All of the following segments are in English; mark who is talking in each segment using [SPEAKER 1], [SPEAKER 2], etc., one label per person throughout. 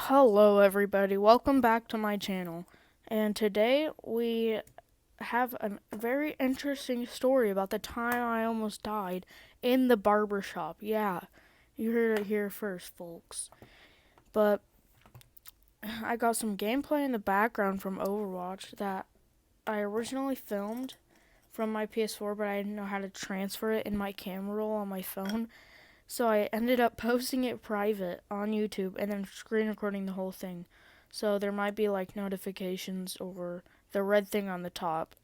[SPEAKER 1] Hello, everybody. Welcome back to my channel. And today we have a very interesting story about the time I almost died in the barber shop. Yeah, you heard it here first, folks. But I got some gameplay in the background from Overwatch that I originally filmed from my PS4, but I didn't know how to transfer it in my camera roll on my phone. So I ended up posting it private on YouTube and then screen recording the whole thing. So there might be like notifications or the red thing on the top.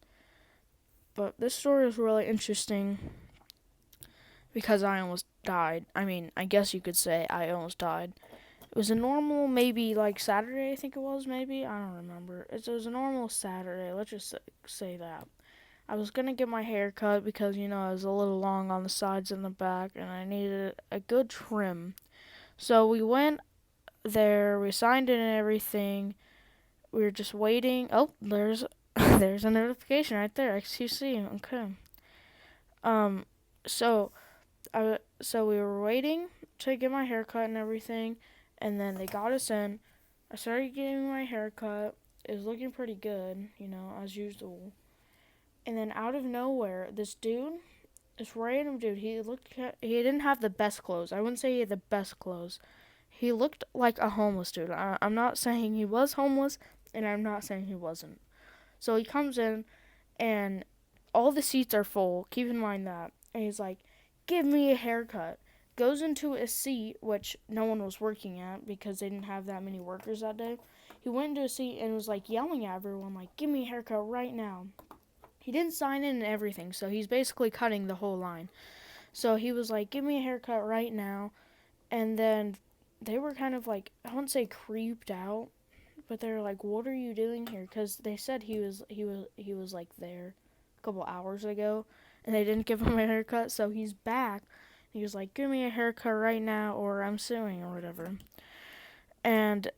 [SPEAKER 1] But this story is really interesting because I almost died. I mean, I guess you could say I almost died. It was a normal, maybe like Saturday, I think it was, maybe. I don't remember. It was a normal Saturday, let's just say that. I was gonna get my hair cut because, I was a little long on the sides and the back and I needed a good trim. So we went there, we signed in and everything. We were just waiting. Oh, there's there's a notification right there. XQC. Okay. Um so so we were waiting to get my hair cut and everything, and then they got us in. I started getting my hair cut. It was looking pretty good, as usual. And then out of nowhere, this random dude, he didn't have the best clothes. I wouldn't say he had the best clothes. He looked like a homeless dude. I'm not saying he was homeless, and I'm not saying he wasn't. So he comes in, and all the seats are full. Keep in mind that. And he's like, "Give me a haircut." Goes into a seat, which no one was working at because they didn't have that many workers that day. He went into a seat and was like yelling at everyone, like, "Give me a haircut right now." He didn't sign in and everything, so he's basically cutting the whole line. So he was like, "Give me a haircut right now." And then they were kind of like, I wouldn't say creeped out, but they were like, "What are you doing here?" Because they said he was like there a couple hours ago, and they didn't give him a haircut. So he's back. He was like, "Give me a haircut right now, or I'm suing or whatever." And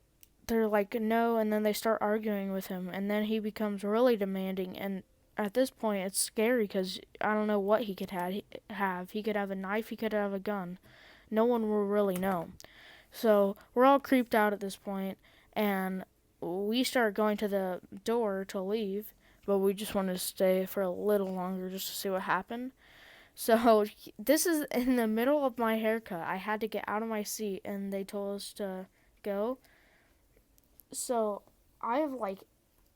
[SPEAKER 1] they're like, "No," and then they start arguing with him, and then he becomes really demanding. And at this point, it's scary because I don't know what he could have. He could have a knife. He could have a gun. No one will really know. So we're all creeped out at this point, and we start going to the door to leave, but we just wanted to stay for a little longer just to see what happened. So this is in the middle of my haircut. I had to get out of my seat, and they told us to go. So I have like,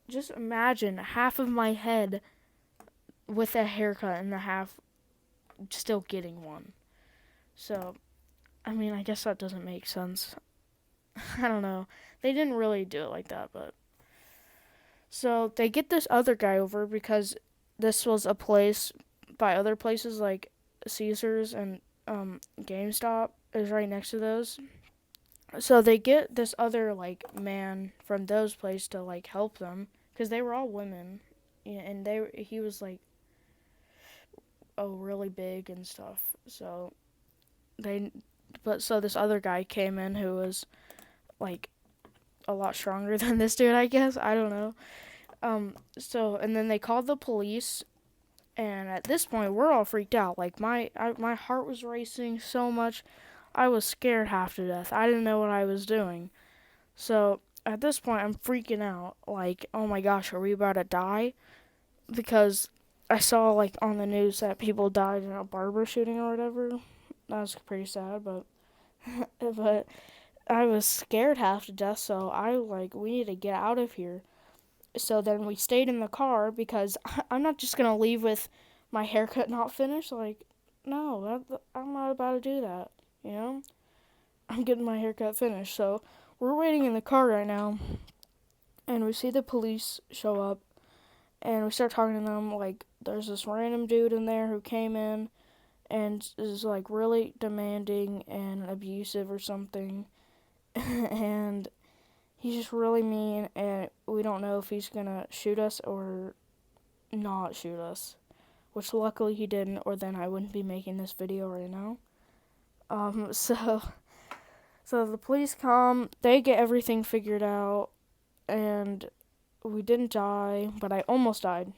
[SPEAKER 1] just imagine half of my head with a haircut and the half still getting one. So, I mean, I guess that doesn't make sense. I don't know. They didn't really do it like that, but so they get this other guy over because this was a place by other places like Caesars and GameStop is right next to those. So they get this other like man from those places to like help them because they were all women, and he was like really big and stuff. So they so this other guy came in who was like a lot stronger than this dude, I guess. I don't know. And then they called the police, and at this point, we're all freaked out. Like my heart was racing so much, I was scared half to death. I didn't know what I was doing. So at this point, I'm freaking out. Like, oh my gosh, are we about to die? Because I saw like on the news that people died in a barber shooting or whatever. That was pretty sad, but but I was scared half to death. So I like, we need to get out of here. So then we stayed in the car because I'm not just gonna leave with my haircut not finished. Like, no, I'm not about to do that. You know, I'm getting my haircut finished. So we're waiting in the car right now, and we see the police show up, and we start talking to them. Like, there's this random dude in there who came in and is like really demanding and abusive or something, and he's just really mean, and we don't know if he's gonna shoot us or not shoot us. Which luckily he didn't, or then I wouldn't be making this video right now. Um, so so the police come, they get everything figured out, and we didn't die, but I almost died.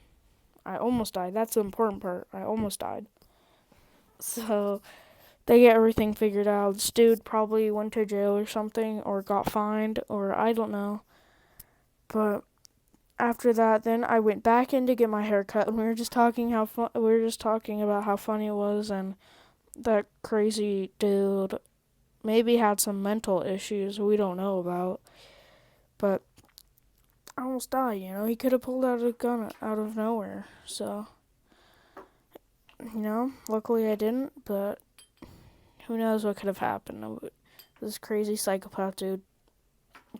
[SPEAKER 1] I almost died. That's the important part. I almost died. So they get everything figured out. This dude probably went to jail or something, or got fined, or I don't know. But after that, then I went back in to get my hair cut, and we were just talking about how funny it was, and that crazy dude maybe had some mental issues we don't know about. But I almost died, you know. He could have pulled out a gun out of nowhere. So, you know, luckily I didn't, but who knows what could have happened. This crazy psychopath dude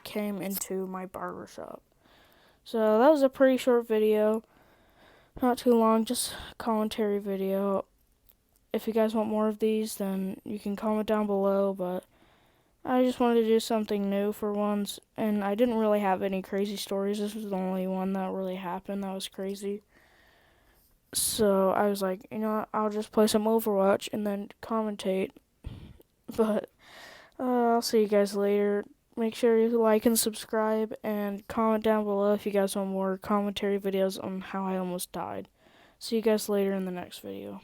[SPEAKER 1] came into my barbershop. So that was a pretty short video. Not too long, just a commentary video. If you guys want more of these, then you can comment down below, but I just wanted to do something new for once, and I didn't really have any crazy stories. This was the only one that really happened that was crazy. So I was like, you know what, I'll just play some Overwatch and then commentate. But I'll see you guys later. Make sure you like and subscribe, and comment down below if you guys want more commentary videos on how I almost died. See you guys later in the next video.